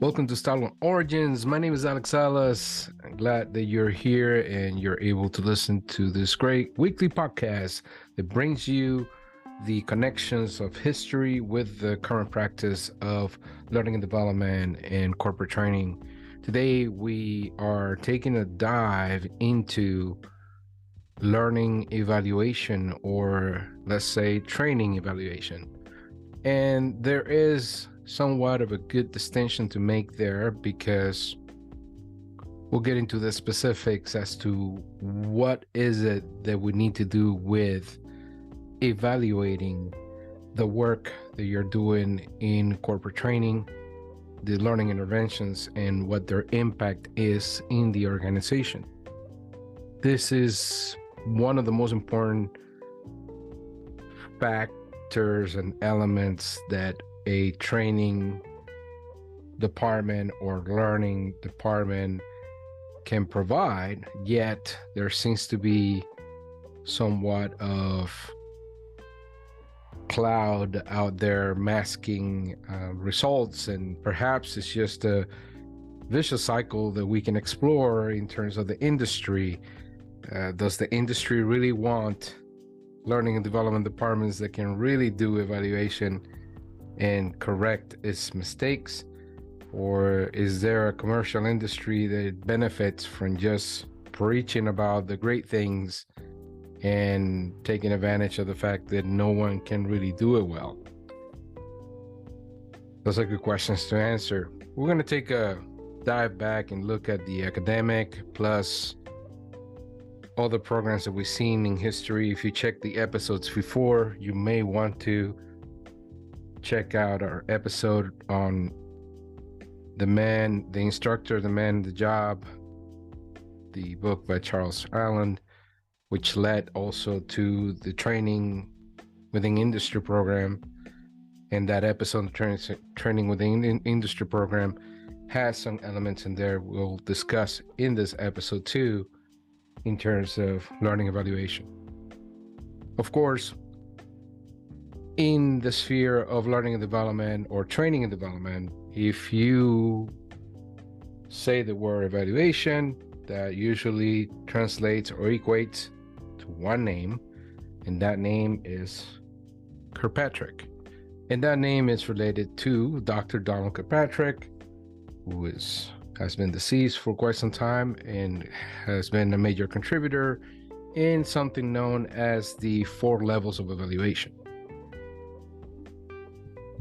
Welcome to Stalwart Origins. My name is Alex Salas. I'm glad that you're here and you're able to listen to this great weekly podcast that brings you the connections of history with the current practice of learning and development and corporate training. Today, we are taking a dive into learning evaluation, or let's say training evaluation. And there is somewhat of a good distinction to make there, because we'll get into the specifics as to what is it that we need to do with evaluating the work that you're doing in corporate training, the learning interventions, and what their impact is in the organization. This is one of the most important factors and elements that a training department or learning department can provide, yet there seems to be somewhat of cloud out there masking results, and perhaps it's just a vicious cycle that we can explore in terms of the industry. Does the industry really want learning and development departments that can really do evaluation and correct its mistakes? Or is there a commercial industry that benefits from just preaching about the great things and taking advantage of the fact that no one can really do it well? Those are good questions to answer. We're going to take a dive back and look at the academic plus all the programs that we've seen in history. If you check the episodes before, you may want to check out our episode on the instructor, the man, the job, the book by Charles Allen, which led also to the training within industry program. And that episode, training within industry program, has some elements in there we'll discuss in this episode too, in terms of learning evaluation. Of course, in the sphere of learning and development or training and development, if you say the word evaluation, that usually translates or equates to one name, and that name is Kirkpatrick. And that name is related to Dr. Donald Kirkpatrick, who has been deceased for quite some time and has been a major contributor in something known as the 4 levels of evaluation.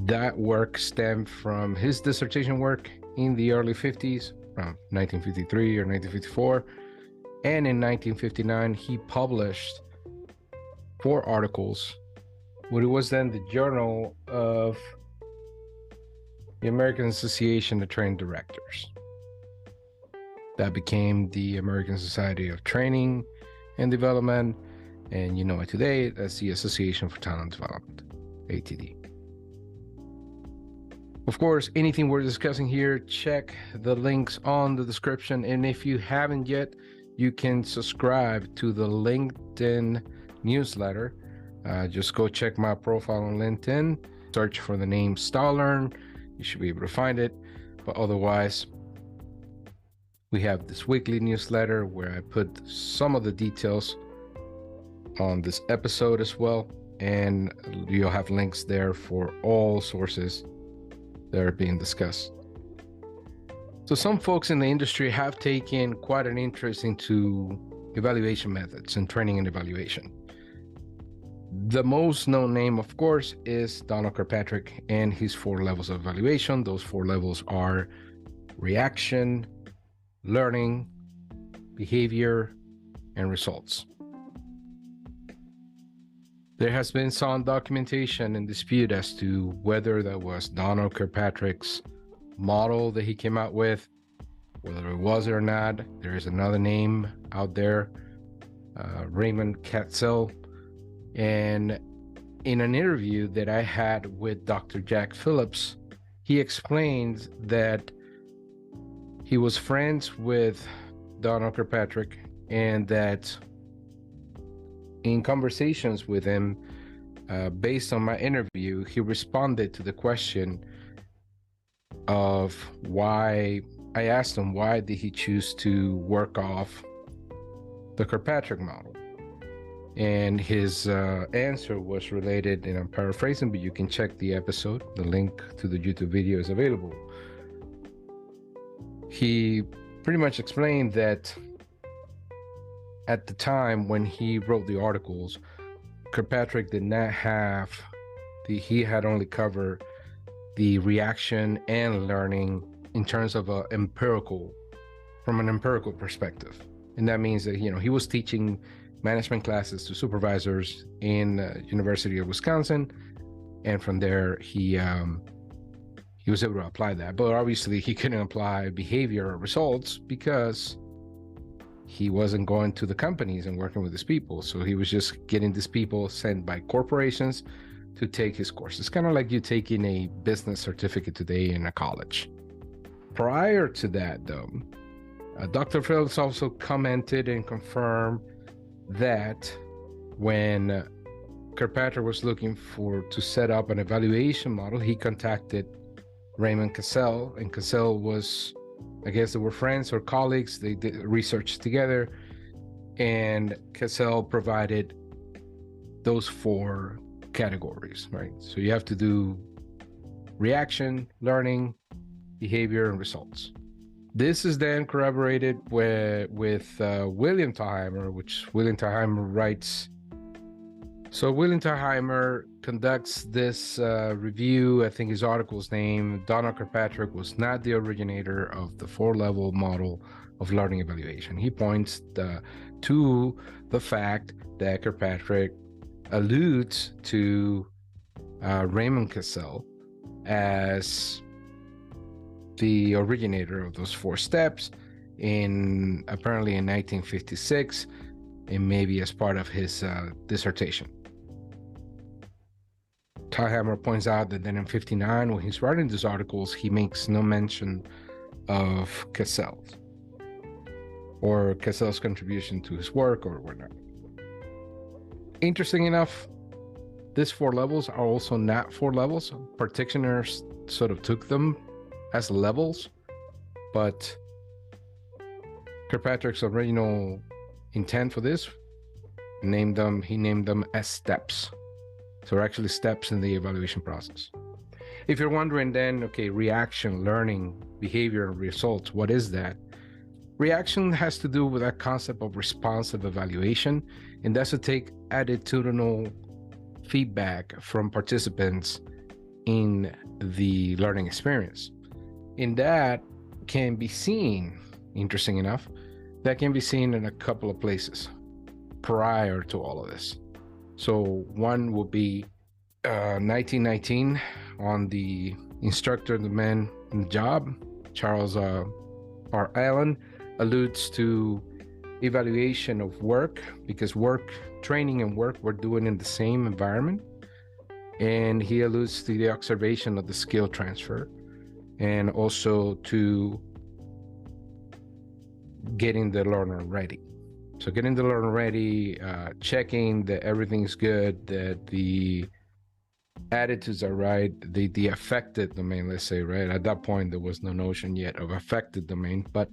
That work stemmed from his dissertation work in the early 50s, around 1953 or 1954. And in 1959, he published 4 articles, what was then the Journal of the American Association of Training Directors. That became the American Society of Training and Development, and you know it today as the Association for Talent Development, ATD. Of course, anything we're discussing here, check the links on the description. And if you haven't yet, you can subscribe to the LinkedIn newsletter. Just go check my profile on LinkedIn, search for the name StarLearn. You should be able to find it. But otherwise, we have this weekly newsletter where I put some of the details on this episode as well. And you'll have links there for all sources that are being discussed. So some folks in the industry have taken quite an interest into evaluation methods and training and evaluation. The most known name, of course, is Donald Kirkpatrick and his 4 levels of evaluation. Those 4 levels are reaction, learning, behavior, and results. There has been some documentation and dispute as to whether that was Donald Kirkpatrick's model that he came out with, whether it was or not. There is another name out there, Raymond Katzell. And in an interview that I had with Dr. Jack Phillips, he explained that he was friends with Donald Kirkpatrick, and that in conversations with him, based on my interview, he responded to the question, of why I asked him why did he choose to work off the Kirkpatrick model. And his answer was related, and I'm paraphrasing, but you can check the episode. The link to the YouTube video is available. He pretty much explained that at the time when he wrote the articles, Kirkpatrick did not have he had only covered the reaction and learning in terms of from an empirical perspective. And that means that, he was teaching management classes to supervisors in University of Wisconsin, and from there he was able to apply that. But obviously he couldn't apply behavior or results because he wasn't going to the companies and working with these people. So he was just getting these people sent by corporations to take his course. It's kind of like you taking a business certificate today in a college. Prior to that, though, Dr. Phillips also commented and confirmed that when Kirkpatrick was looking to set up an evaluation model, he contacted Raymond Katzell, and Katzell was, I guess they were friends or colleagues. They did research together, and Katzell provided those 4 categories, right? So you have to do reaction, learning, behavior, and results. This is then corroborated with William Thalheimer, which William Thalheimer writes. So William Thalheimer conducts this review. I think his article's name, Donald Kirkpatrick was not the originator of the 4-level model of learning evaluation. He points to the fact that Kirkpatrick alludes to Raymond Katzell as the originator of those 4 steps apparently in 1956, and maybe as part of his dissertation. Thalheimer points out that then in 59, when he's writing these articles, he makes no mention of Katzell's or Katzell's contribution to his work or whatnot. Interesting enough, these 4 levels are also not 4 levels. Practitioners sort of took them as levels, but Kirkpatrick's original intent for this, he named them as steps. So they're actually steps in the evaluation process. If you're wondering then, okay, reaction, learning, behavior, and results, what is that? Reaction has to do with that concept of responsive evaluation, and that's to take attitudinal feedback from participants in the learning experience. And that can be seen, interesting enough, that can be seen in a couple of places prior to all of this. So one would be 1919 on the instructor, the man in the job, Charles R. Allen, alludes to evaluation of work, because training and work were doing in the same environment. And he alludes to the observation of the skill transfer, and also to getting the learner ready. So getting the learner ready, checking that everything's good, that the attitudes are right, the affected domain, let's say, right? At that point, there was no notion yet of affected domain. But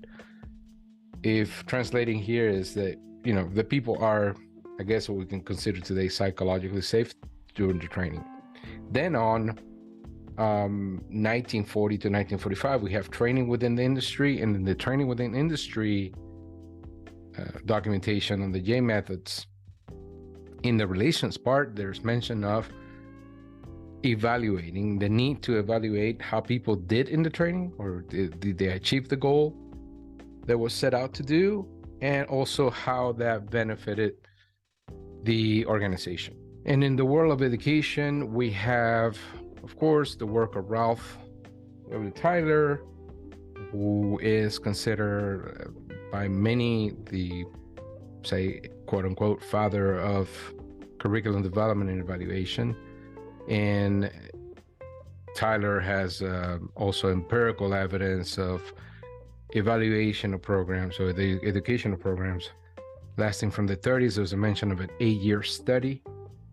if translating here is that, the people are, I guess, what we can consider today psychologically safe during the training. Then on 1940 to 1945, we have training within the industry, and in the training within industry documentation on the J methods. In the relations part, there's mention of evaluating, the need to evaluate how people did in the training, or did they achieve the goal that was set out to do, and also how that benefited the organization. And in the world of education, we have, of course, the work of Ralph W. Tyler, who is considered by many the, say, quote unquote, father of curriculum development and evaluation. And Tyler has also empirical evidence of evaluation of programs, or the educational programs lasting from the 30s. There was a mention of an 8-year study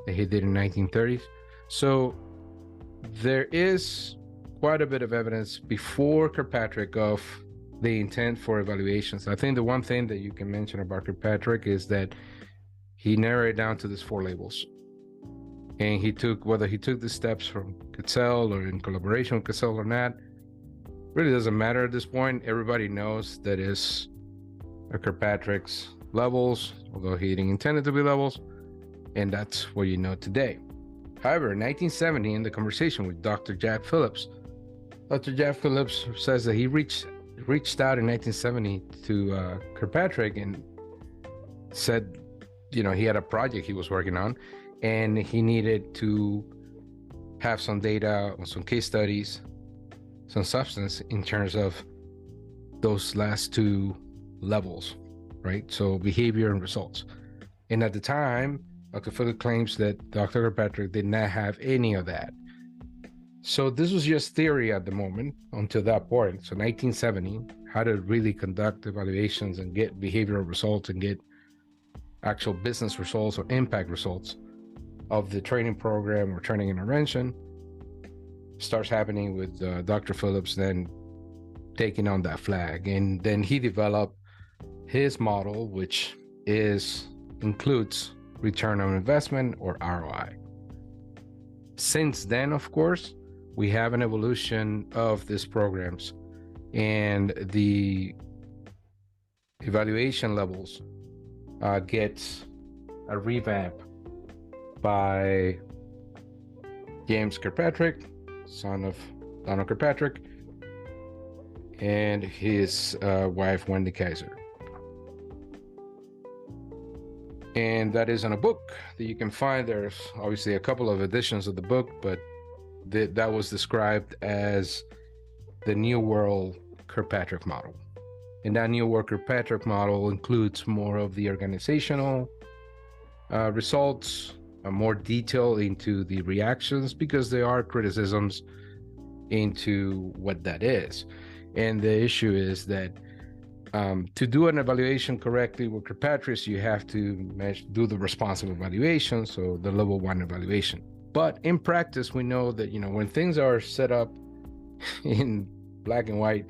that he did in 1930s. So there is quite a bit of evidence before Kirkpatrick of the intent for evaluations. I think the one thing that you can mention about Kirkpatrick is that he narrowed it down to these 4 labels. And whether he took the steps from Katzell or in collaboration with Katzell or not, really doesn't matter at this point. Everybody knows that is Kirkpatrick's levels, although he didn't intend it to be levels, and that's what you know today. However, in 1970, in the conversation with Dr. Jack Phillips, Dr. Jack Phillips says that he reached out in 1970 to Kirkpatrick and said, he had a project he was working on, and he needed to have some data on some case studies, some substance in terms of those last 2 levels, right? So behavior and results. And at the time, Dr. Phillips claims that Dr. Kirkpatrick did not have any of that. So this was just theory at the moment until that point. So 1970, how to really conduct evaluations and get behavioral results and get actual business results or impact results of the training program or training intervention starts happening with Dr. Phillips then taking on that flag. And then he developed his model, which includes return on investment or ROI. Since then, of course, we have an evolution of these programs, and the evaluation levels gets a revamp by James Kirkpatrick, son of Donald Kirkpatrick, and his wife, Wendy Kayser. And that is in a book that you can find. There's obviously a couple of editions of the book, but that was described as the New World Kirkpatrick model. And that New World Kirkpatrick model includes more of the organizational results, more detail into the reactions, because there are criticisms into what that is. And the issue is that to do an evaluation correctly with Kirkpatrick, you have to do the responsive evaluation, so the level 1 evaluation. But in practice, we know that when things are set up in black and white,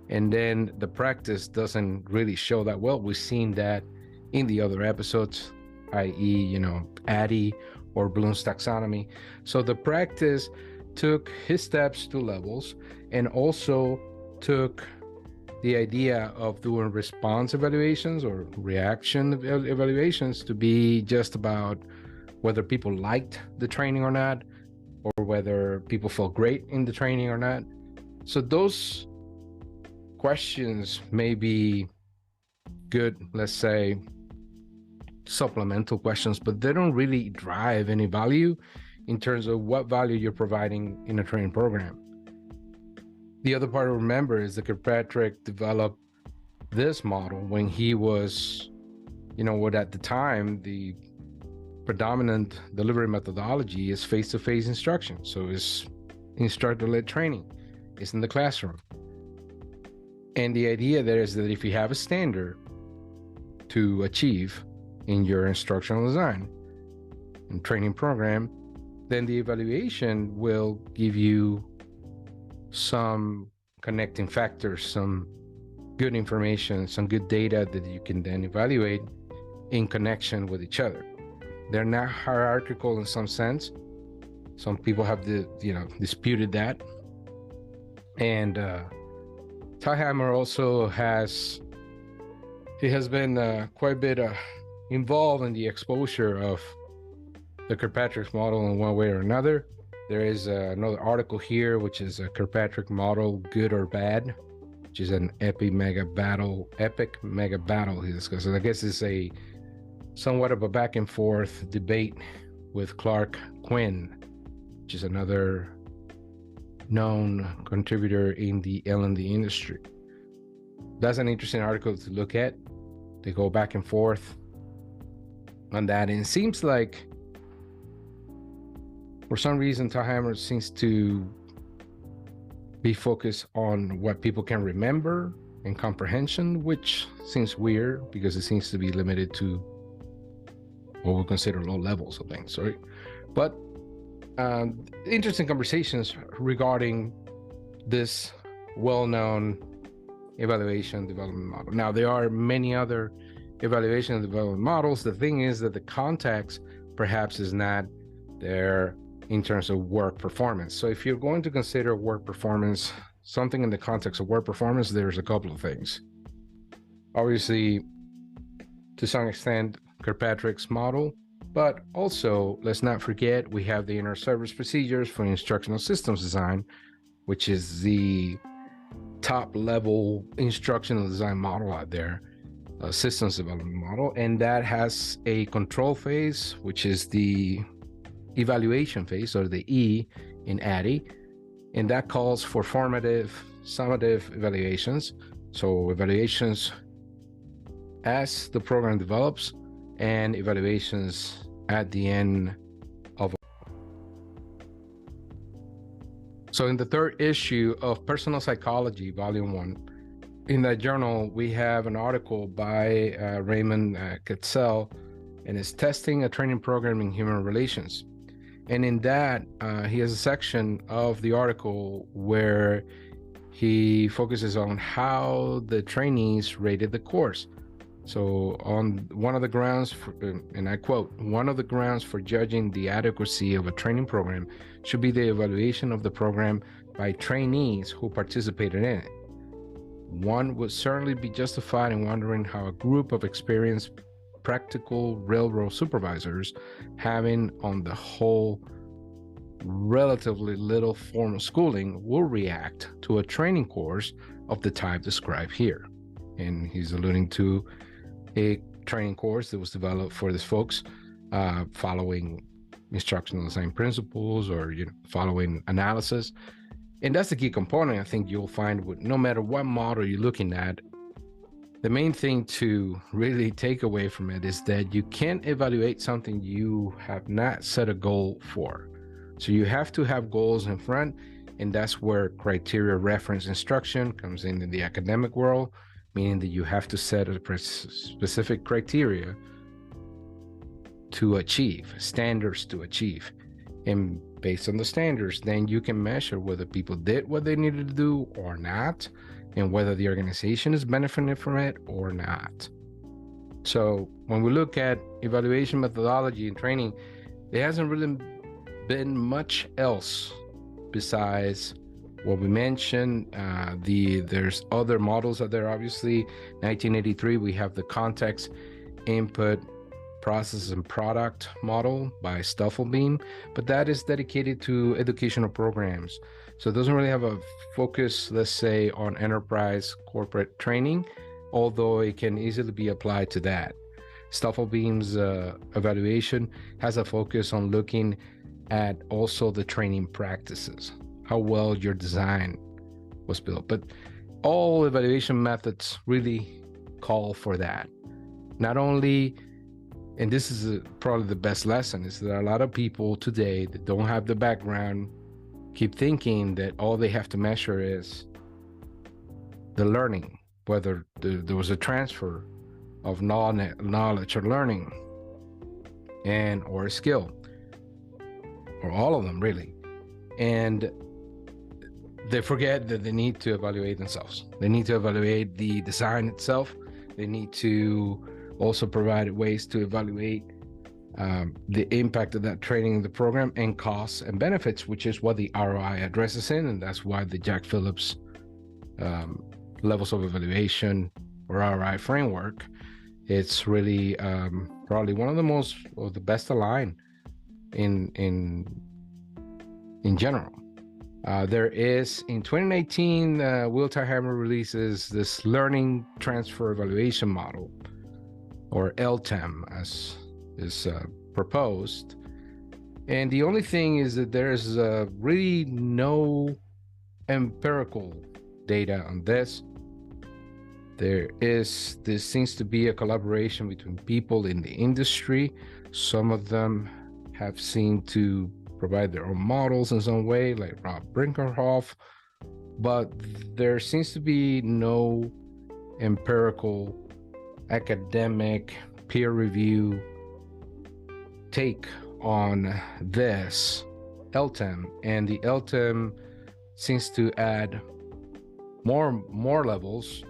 and then the practice doesn't really show that well. We've seen that in the other episodes, i.e., Addy or Bloom's taxonomy. So the practice took his steps to levels and also took the idea of doing response evaluations or reaction evaluations to be just about whether people liked the training or not, or whether people felt great in the training or not. So those questions may be good, let's say, supplemental questions, but they don't really drive any value in terms of what value you're providing in a training program. The other part to remember is that Kirkpatrick developed this model when he was, what at the time, the predominant delivery methodology is face-to-face instruction. So it's instructor-led training. It's in the classroom. And the idea there is that if you have a standard to achieve in your instructional design and training program, then the evaluation will give you some connecting factors, some good information, some good data that you can then evaluate in connection with each other. They're not hierarchical in some sense. Some people have disputed that. And Thalheimer also has been quite a bit involved in the exposure of the Kirkpatrick model in one way or another. There is another article here, which is a Kirkpatrick model, good or bad, which is an epic mega battle he discusses. I guess it's a somewhat of a back and forth debate with Clark Quinn, which is another known contributor in the L&D industry. That's an interesting article to look at. They go back and forth on that, and it seems like for some reason Thalheimer seems to be focused on what people can remember and comprehension, which seems weird because it seems to be limited to what we consider low levels of things, right? But interesting conversations regarding this well-known evaluation development model. Now, there are many other evaluation and development models. The thing is that the context perhaps is not there in terms of work performance. So if you're going to consider work performance, something in the context of work performance, there's a couple of things. Obviously, to some extent, Kirkpatrick's model, but also let's not forget we have the inner service procedures for instructional systems design, which is the top level instructional design model out there, a systems development model, and that has a control phase, which is the evaluation phase, or the E in ADDIE, and that calls for formative, summative evaluations. So evaluations as the program develops and evaluations at the end of. So in the third issue of Personal Psychology, Volume 1, in that journal, we have an article by Raymond Katzell, and it's Testing a Training Program in Human Relations. And in that, he has a section of the article where he focuses on how the trainees rated the course. So on one of the grounds, and I quote, "One of the grounds for judging the adequacy of a training program should be the evaluation of the program by trainees who participated in it. One would certainly be justified in wondering how a group of experienced practical railroad supervisors, having on the whole relatively little formal schooling, will react to a training course of the type described here." And he's alluding to a training course that was developed for these folks, following instructional design principles, or following analysis. And that's the key component I think you'll find with no matter what model you're looking at. The main thing to really take away from it is that you can't evaluate something you have not set a goal for. So you have to have goals in front, and that's where criteria reference instruction comes in the academic world, meaning that you have to set a specific criteria to achieve, standards to achieve. And based on the standards, then you can measure whether people did what they needed to do or not, and whether the organization is benefiting from it or not. So when we look at evaluation methodology and training, there hasn't really been much else besides what we mentioned. There's other models out there. Obviously, 1983, we have the context, input, process, and product model by Stuffelbeam, but that is dedicated to educational programs. So it doesn't really have a focus, let's say, on enterprise corporate training, although it can easily be applied to that. Stuffelbeam's evaluation has a focus on looking at also the training practices, how well your design was built. But all evaluation methods really call for that. Not only, and this is probably the best lesson, is that a lot of people today that don't have the background keep thinking that all they have to measure is the learning, whether there was a transfer of knowledge or learning and or a skill, or all of them really. And they forget that they need to evaluate themselves. They need to evaluate the design itself. They need to also provide ways to evaluate the impact of that training in the program, and costs and benefits, which is what the ROI addresses in. And that's why the Jack Phillips levels of evaluation, or ROI framework, it's really probably one of the most, or the best aligned in general. There is, in 2019, Will Thalheimer releases this learning transfer evaluation model, or LTEM as is proposed. And the only thing is that there's really no empirical data on this. This seems to be a collaboration between people in the industry. Some of them have seemed to provide their own models in some way, like Rob Brinkerhoff, but there seems to be no empirical, academic, peer review take on this LTEM. And the LTEM seems to add more levels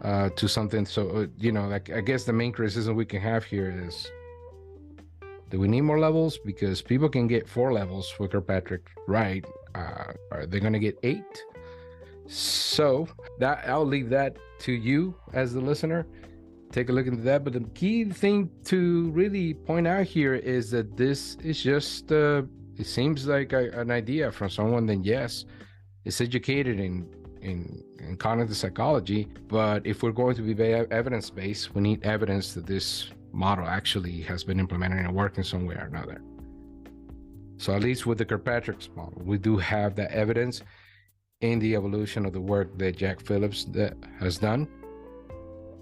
to something. So like, I guess the main criticism we can have here is, do we need more levels? Because people can get 4 levels for Kirkpatrick, right? Are they going to get 8? So that, I'll leave that to you as the listener. Take a look into that. But the key thing to really point out here is that this is just, it seems like an idea from someone that, yes, is educated in cognitive psychology. But if we're going to be evidence-based, we need evidence that this model actually has been implemented and working some way or another. So at least with the Kirkpatrick's model, we do have that evidence in the evolution of the work that Jack Phillips has done.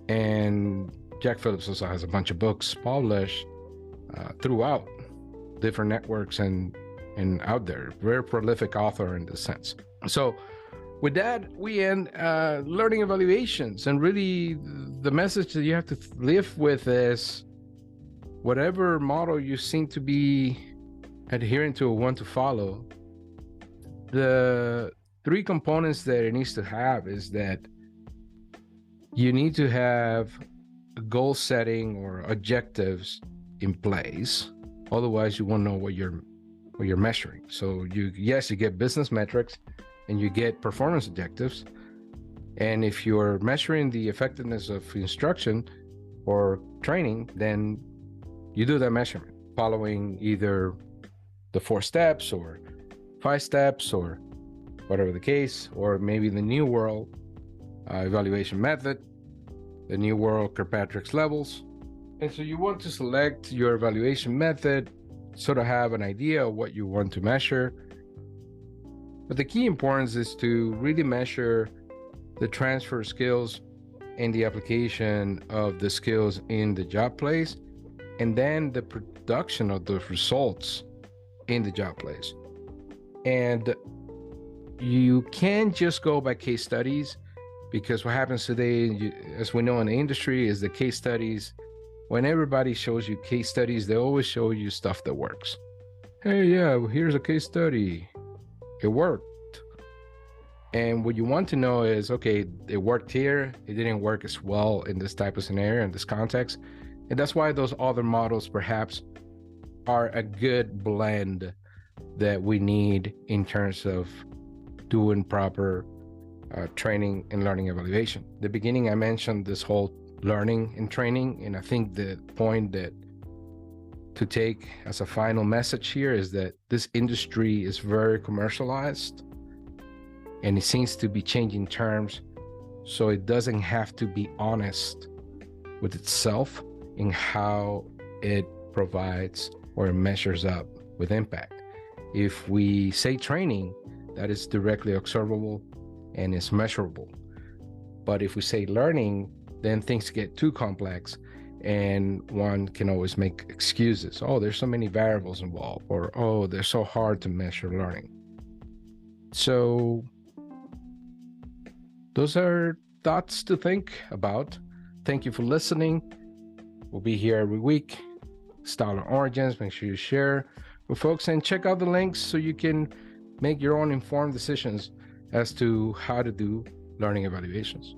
And Jack Phillips also has a bunch of books published throughout different networks and out there. Very prolific author in this sense. So with that, we end learning evaluations. And really, the message that you have to live with is, whatever model you seem to be adhering to or want to follow, the 3 components that it needs to have is that you need to have goal setting or objectives in place. Otherwise, you won't know what you're measuring. So you get business metrics and you get performance objectives. And if you're measuring the effectiveness of instruction or training, then you do that measurement following either the 4 steps or 5 steps or whatever the case, or maybe the New World evaluation method, the New World Kirkpatrick's levels. And so you want to select your evaluation method, sort of have an idea of what you want to measure. But the key importance is to really measure the transfer skills and the application of the skills in the job place, and then the production of the results in the job place. And you can't just go by case studies, because what happens today, as we know in the industry, is the case studies. When everybody shows you case studies, they always show you stuff that works. Hey, yeah, well, here's a case study. It worked. And what you want to know is, okay, it worked here. It didn't work as well in this type of scenario, in this context. And that's why those other models perhaps are a good blend that we need in terms of doing proper training and learning evaluation. At the beginning, I mentioned this whole learning and training, and I think the point that to take as a final message here is that this industry is very commercialized, and it seems to be changing terms, so it doesn't have to be honest with itself in how it provides or measures up with impact. If we say training, that is directly observable and is measurable. But if we say learning, then things get too complex, and one can always make excuses. Oh, there's so many variables involved, or oh, they're so hard to measure learning. So those are thoughts to think about. Thank you for listening. We'll be here every week. Style and Origins. Make sure you share with folks and check out the links so you can make your own informed decisions as to how to do learning evaluations.